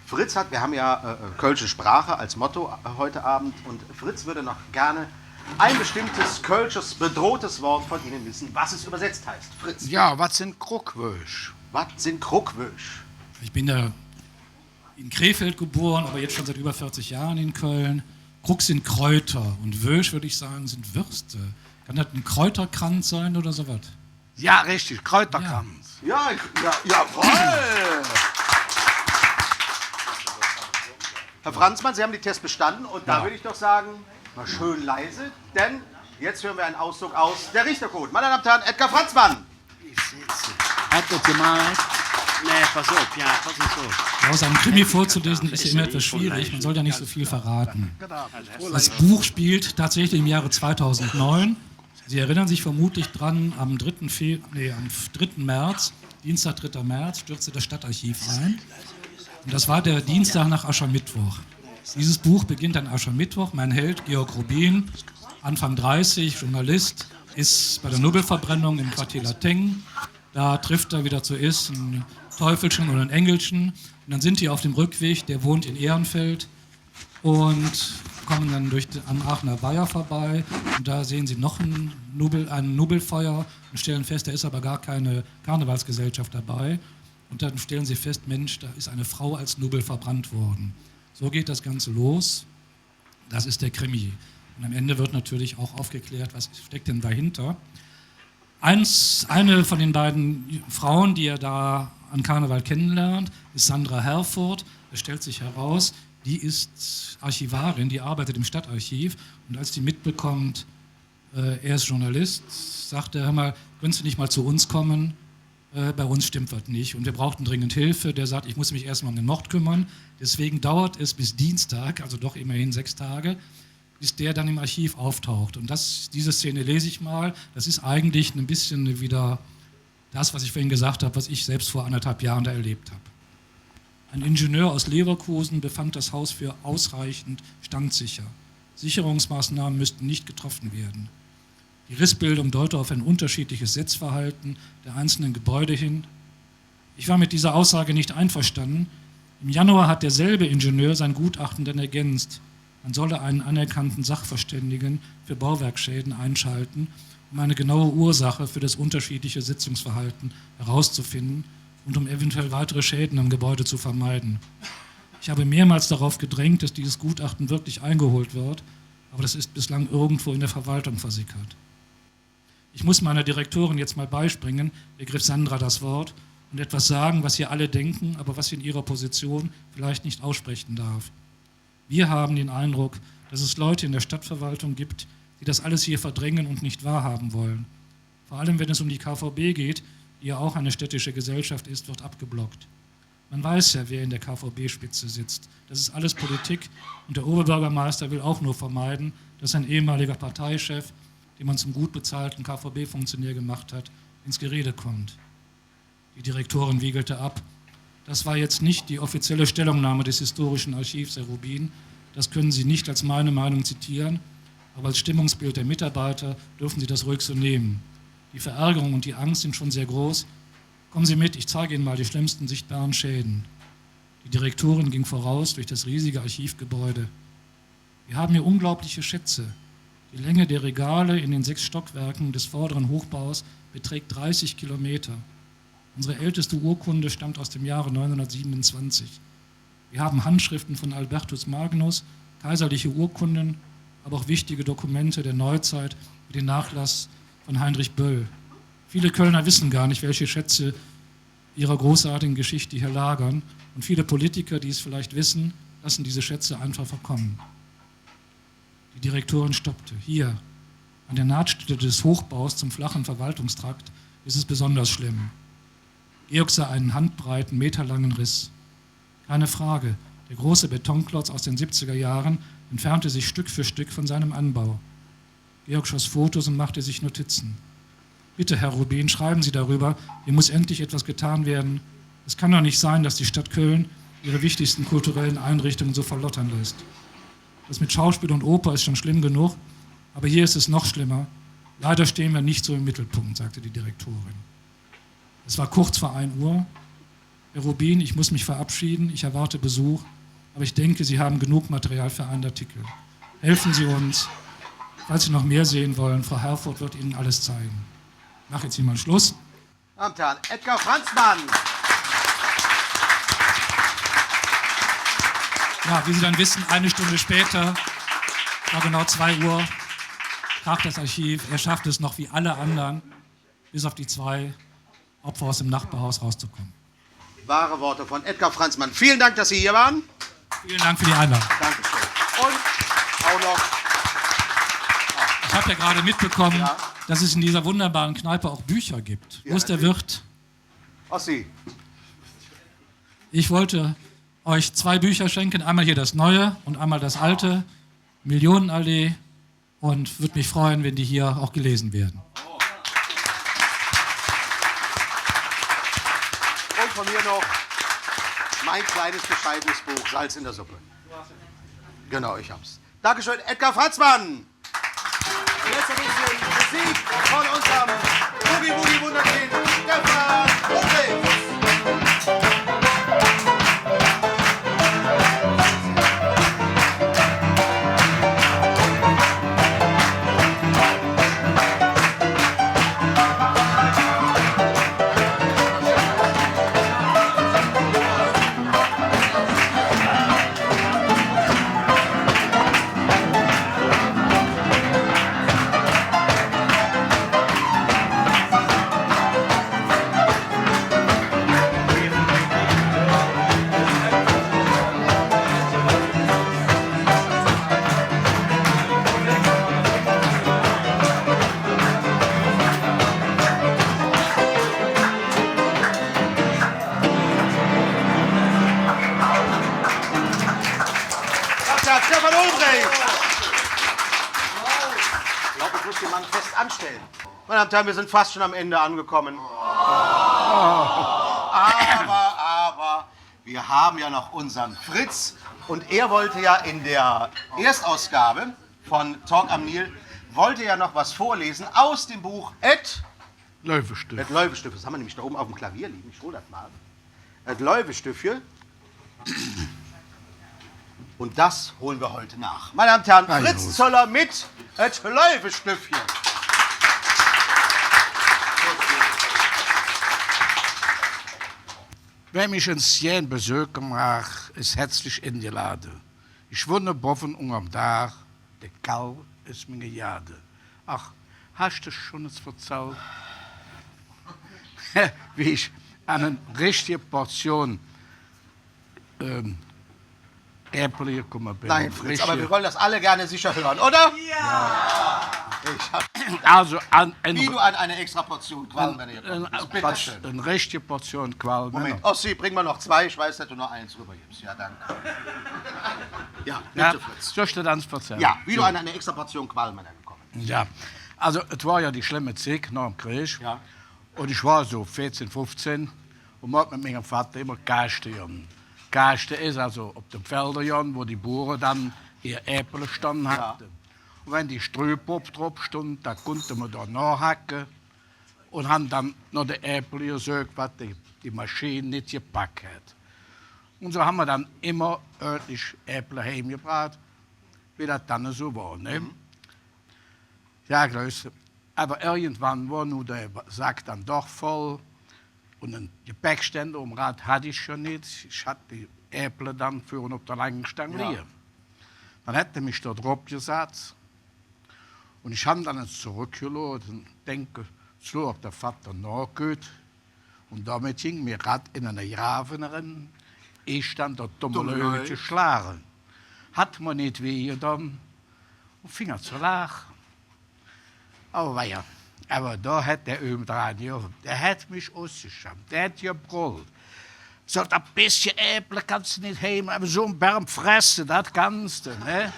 Fritz wir haben ja kölsche Sprache als Motto heute Abend und Fritz würde noch gerne ein bestimmtes kölsches bedrohtes Wort von Ihnen wissen, was es übersetzt heißt. Fritz.
Ja, was sind Kruckwösch?
Was sind Kruckwösch?
Ich bin ja in Krefeld geboren, aber jetzt schon seit über 40 Jahren in Köln. Kruck sind Kräuter und Wösch, würde ich sagen, sind Würste. Kann das ein Kräuterkranz sein oder sowas?
Ja, richtig, Kräuterkranz.
Ja, jawohl! Herr Franzmann, Sie haben den Test bestanden und da würde ich doch sagen, mal schön leise, denn jetzt hören wir einen Auszug aus der Richtercode. Meine Damen und Herren, Edgar Franzmann!
Hat das gemalt? Nee, pass auf, ja, pass auf.
Aus einem Krimi vorzulesen ist ja immer etwas schwierig, man soll ja nicht so viel verraten. Das Buch spielt tatsächlich im Jahre 2009. Sie erinnern sich vermutlich dran, am 3. März, Dienstag, 3. März, stürzte das Stadtarchiv ein. Und das war der Dienstag nach Aschermittwoch. Dieses Buch beginnt an Aschermittwoch. Mein Held, Georg Rubin, Anfang 30, Journalist, ist bei der Nobelverbrennung im Quartier Lateng. Da trifft er, wie das so ist, ein Teufelchen und ein Engelchen. Und dann sind die auf dem Rückweg, der wohnt in Ehrenfeld und kommen dann am Aachener Weiher vorbei. Und da sehen sie noch ein Nobelfeuer und stellen fest, da ist aber gar keine Karnevalsgesellschaft dabei. Und dann stellen sie fest, Mensch, da ist eine Frau als Nobel verbrannt worden. So geht das Ganze los. Das ist der Krimi. Und am Ende wird natürlich auch aufgeklärt, was steckt denn dahinter. Eine von den beiden Frauen, die er da an Karneval kennenlernt, ist Sandra Herford. Es stellt sich heraus, die ist Archivarin, die arbeitet im Stadtarchiv. Und als die mitbekommt, er ist Journalist, sagt er, hör mal, könntest du nicht mal zu uns kommen? Bei uns stimmt was nicht. Und wir brauchten dringend Hilfe. Der sagt, ich muss mich erstmal um den Mord kümmern. Deswegen dauert es bis Dienstag, also doch immerhin 6 Tage, bis der dann im Archiv auftaucht. Und diese Szene lese ich mal. Das ist eigentlich ein bisschen wieder das, was ich vorhin gesagt habe, was ich selbst vor 1,5 Jahren da erlebt habe. Ein Ingenieur aus Leverkusen befand das Haus für ausreichend standsicher. Sicherungsmaßnahmen müssten nicht getroffen werden. Die Rissbildung deutet auf ein unterschiedliches Setzverhalten der einzelnen Gebäude hin. Ich war mit dieser Aussage nicht einverstanden. Im Januar hat derselbe Ingenieur sein Gutachten dann ergänzt. Man solle einen anerkannten Sachverständigen für Bauwerkschäden einschalten, um eine genaue Ursache für das unterschiedliche Sitzungsverhalten herauszufinden und um eventuell weitere Schäden am Gebäude zu vermeiden. Ich habe mehrmals darauf gedrängt, dass dieses Gutachten wirklich eingeholt wird, aber das ist bislang irgendwo in der Verwaltung versickert. Ich muss meiner Direktorin jetzt mal beispringen, ergriff Sandra das Wort, und etwas sagen, was hier alle denken, aber was sie in ihrer Position vielleicht nicht aussprechen darf. Wir haben den Eindruck, dass es Leute in der Stadtverwaltung gibt, die das alles hier verdrängen und nicht wahrhaben wollen. Vor allem, wenn es um die KVB geht, die ja auch eine städtische Gesellschaft ist, wird abgeblockt. Man weiß ja, wer in der KVB-Spitze sitzt. Das ist alles Politik und der Oberbürgermeister will auch nur vermeiden, dass ein ehemaliger Parteichef, den man zum gut bezahlten KVB-Funktionär gemacht hat, ins Gerede kommt. Die Direktorin wiegelte ab. Das war jetzt nicht die offizielle Stellungnahme des Historischen Archivs, Herr Rubin. Das können Sie nicht als meine Meinung zitieren, aber als Stimmungsbild der Mitarbeiter dürfen Sie das ruhig so nehmen. Die Verärgerung und die Angst sind schon sehr groß. Kommen Sie mit, ich zeige Ihnen mal die schlimmsten sichtbaren Schäden. Die Direktorin ging voraus durch das riesige Archivgebäude. Wir haben hier unglaubliche Schätze. Die Länge der Regale in den 6 Stockwerken des vorderen Hochbaus beträgt 30 Kilometer. Unsere älteste Urkunde stammt aus dem Jahre 927. Wir haben Handschriften von Albertus Magnus, kaiserliche Urkunden, aber auch wichtige Dokumente der Neuzeit wie den Nachlass von Heinrich Böll. Viele Kölner wissen gar nicht, welche Schätze ihrer großartigen Geschichte hier lagern. Und viele Politiker, die es vielleicht wissen, lassen diese Schätze einfach verkommen. Die Direktorin stoppte. Hier, an der Nahtstelle des Hochbaus zum flachen Verwaltungstrakt, ist es besonders schlimm. Georg sah einen handbreiten, meterlangen Riss. Keine Frage, der große Betonklotz aus den 70er Jahren entfernte sich Stück für Stück von seinem Anbau. Georg schoss Fotos und machte sich Notizen. Bitte, Herr Rubin, schreiben Sie darüber, hier muss endlich etwas getan werden. Es kann doch nicht sein, dass die Stadt Köln ihre wichtigsten kulturellen Einrichtungen so verlottern lässt. Das mit Schauspiel und Oper ist schon schlimm genug, aber hier ist es noch schlimmer. Leider stehen wir nicht so im Mittelpunkt, sagte die Direktorin. Es war kurz vor 1 Uhr. Herr Rubin, ich muss mich verabschieden, ich erwarte Besuch, aber ich denke, Sie haben genug Material für einen Artikel. Helfen Sie uns. Falls Sie noch mehr sehen wollen, Frau Herford wird Ihnen alles zeigen. Ich mache jetzt hier mal Schluss.
Damen und Herren, Edgar Franzmann.
Ja, wie Sie dann wissen, 1 Stunde später, war genau 2 Uhr, kracht das Archiv. Er schafft es noch wie alle anderen, bis auf die 2 Opfer aus dem Nachbarhaus rauszukommen.
Wahre Worte von Edgar Franzmann. Vielen Dank, dass Sie hier waren.
Vielen Dank für die Einladung.
Dankeschön. Und auch noch...
Ich habe ja gerade mitbekommen, dass es in dieser wunderbaren Kneipe auch Bücher gibt. Wo ist der Wirt?
Ossi.
Ich wollte euch 2 Bücher schenken. Einmal hier das Neue und einmal das Alte, Millionenallee. Und würde mich freuen, wenn die hier auch gelesen werden.
Und von mir noch mein kleines, bescheidenes Buch, Salz in der Suppe. Genau, ich hab's. Dankeschön, Edgar Franzmann. Jetzt ein bisschen Musik von unserem Boogie-Woogie-Wunderkind, Stefan Ulrich. Stefan Ulrich! Ich glaube, ich muss den Mann fest anstellen. Meine Damen und Herren, wir sind fast schon am Ende angekommen. Aber, wir haben ja noch unseren Fritz. Und er wollte ja in der Erstausgabe von Talk am Nil, wollte ja noch was vorlesen aus dem Buch Ed
Löwestift.
Ed Löwestift. Das haben wir nämlich da oben auf dem Klavier liegen. Ich hol das mal. Ed Löwestift. Und das holen wir heute nach. Meine Damen und Herren, Fritz Zoller mit Ed Löwestift.
Wenn mich ein Sien besuchen mag, ist herzlich eingeladen. Ich wohne boven unterm Dach, der Kau ist mir Jade. Ach, hast du schon es verzeiht? Wie ich eine richtige Portion Äpfel hier gekommen bin.
Nein, Fritz, aber wir wollen das alle gerne sicher hören, oder?
Ja!
Also
wie du an eine extra Portion Qualm, wenn ihr bitte schön.
Eine richtige Portion Qualm.
Moment, Ossi, bring mal noch 2. Ich weiß, dass du noch 1 rübergibst. Ja, danke. Ja, bitte, Fritz.
Soll ich dir dann erzählen?
Ja, wie du an eine extra Portion Qualm gekommen bist.
Ja, also es war ja die schlimme Zeit nach dem Krieg.
Ja.
Und ich war so 14, 15 und hat mit meinem Vater immer Gerste genommen. Gerste ist also auf den Feldern, wo die Bauern dann ihr Äpfel standen hatten. Ja. Und wenn die Ströpop drauf stund, da konnte man da nachhacken und haben dann noch die Äpfel gesucht, was die Maschine nicht gepackt hat. Und so haben wir dann immer örtlich Äpfel heimgebracht, wie das dann so war. Ne? Ja, grüße. Aber irgendwann war nur der Sack dann doch voll. Und einen Gepäckständer um Rad hatte ich schon nicht. Ich hatte die Äpfel dann für auf der langen Stange liegen. Dann hätte mich dort drauf gesetzt. Und ich habe dann zurückgelassen und denke, so ob der Vater nachgeht. Und damit ging mir Rad in eine Graven rein. Ich stand dort dumme geschlagen. Hat man nicht weh getan und fing an zu lachen. Aber da hat der oben dran, der hat mich ausgeschaut, der hat gebrüllt. So, ein bisschen Äpfel kannst du nicht heim, aber so ein Baum fressen, das kannst du, ne?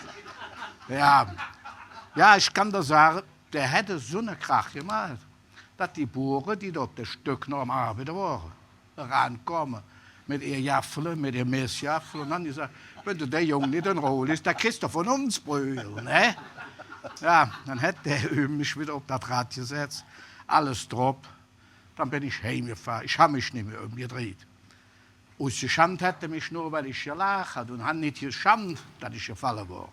Ja, ich kann dir sagen, der hätte so eine Krach gemacht, dass die Bauern, die dort das Stück noch am Arbeiten waren, rankommen mit ihr Jaffel, mit ihr Messjaffel, und dann gesagt, wenn du der Junge nicht in Ruhe lässt, dann kriegst du von uns Brühl, ne? Ja, dann hat der mich wieder auf das Rad gesetzt, alles drauf. Dann bin ich heimgefahren. Ich habe mich nicht mehr umgedreht. Ausgeschämt hätte mich nur, weil ich gelacht habe und habe nicht geschämt, dass ich gefallen war.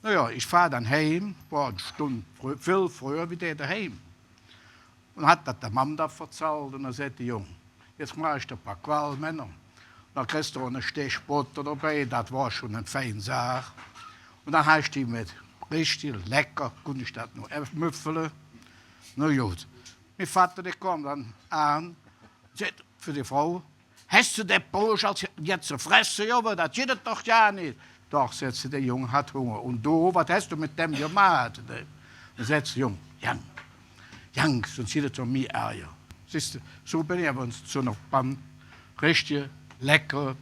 Naja, ich fahre dann heim, war eine Stunde viel früher wie der daheim. Und hat das der Mann da erzählt und dann sagte, Junge, jetzt mache ich dir ein paar Qualmänner. Dann kriegst du eine Stechbutter dabei, das war schon eine feine Sache. Und dann habe ich die mit richtig lecker, konnte ich das noch müffeln. Na gut. Mein Vater der kam dann an und sagt für die Frau, hast du den Bursch jetzt zu fressen? Ja, aber das geht doch ja nicht. Doch, sagt sie, der Junge hat Hunger. Und du, was hast du mit dem gemacht? Dann sagt sie, Junge, Jan, sonst geht es um mich Eier. Siehst du, so bin ich aber zu einer Pan richtig lecker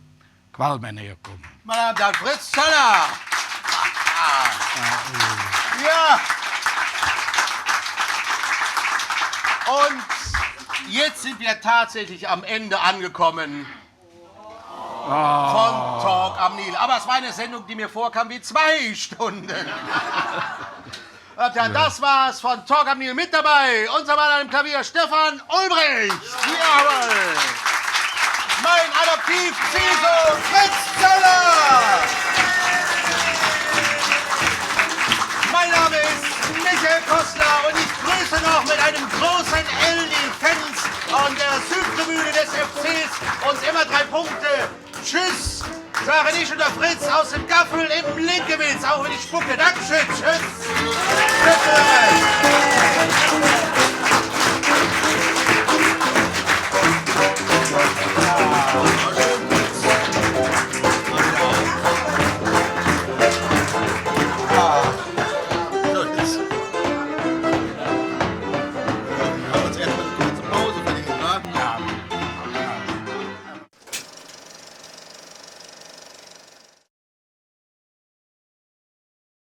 Qualm näher kommen.
Meine Damen und Herren, Fritz Zöller! Ja! Und jetzt sind wir tatsächlich am Ende angekommen von Talk am Nil. Aber es war eine Sendung, die mir vorkam wie 2 Stunden. Das war's von Talk am Nil. Mit dabei unser Mann am Klavier Stefan Ulbricht. Jawohl. Mein Adoptiv-Ziso Fritz Zöller. Mein Name ist Michael Kostler und ich grüße noch mit einem großen L die Fans an der Südtribüne des FCs und immer 3 Punkte. Tschüss, sage ich und der Fritz aus dem Gaffel im Linkewitz, auch wenn ich spucke. Dankeschön, tschüss. Tschüss.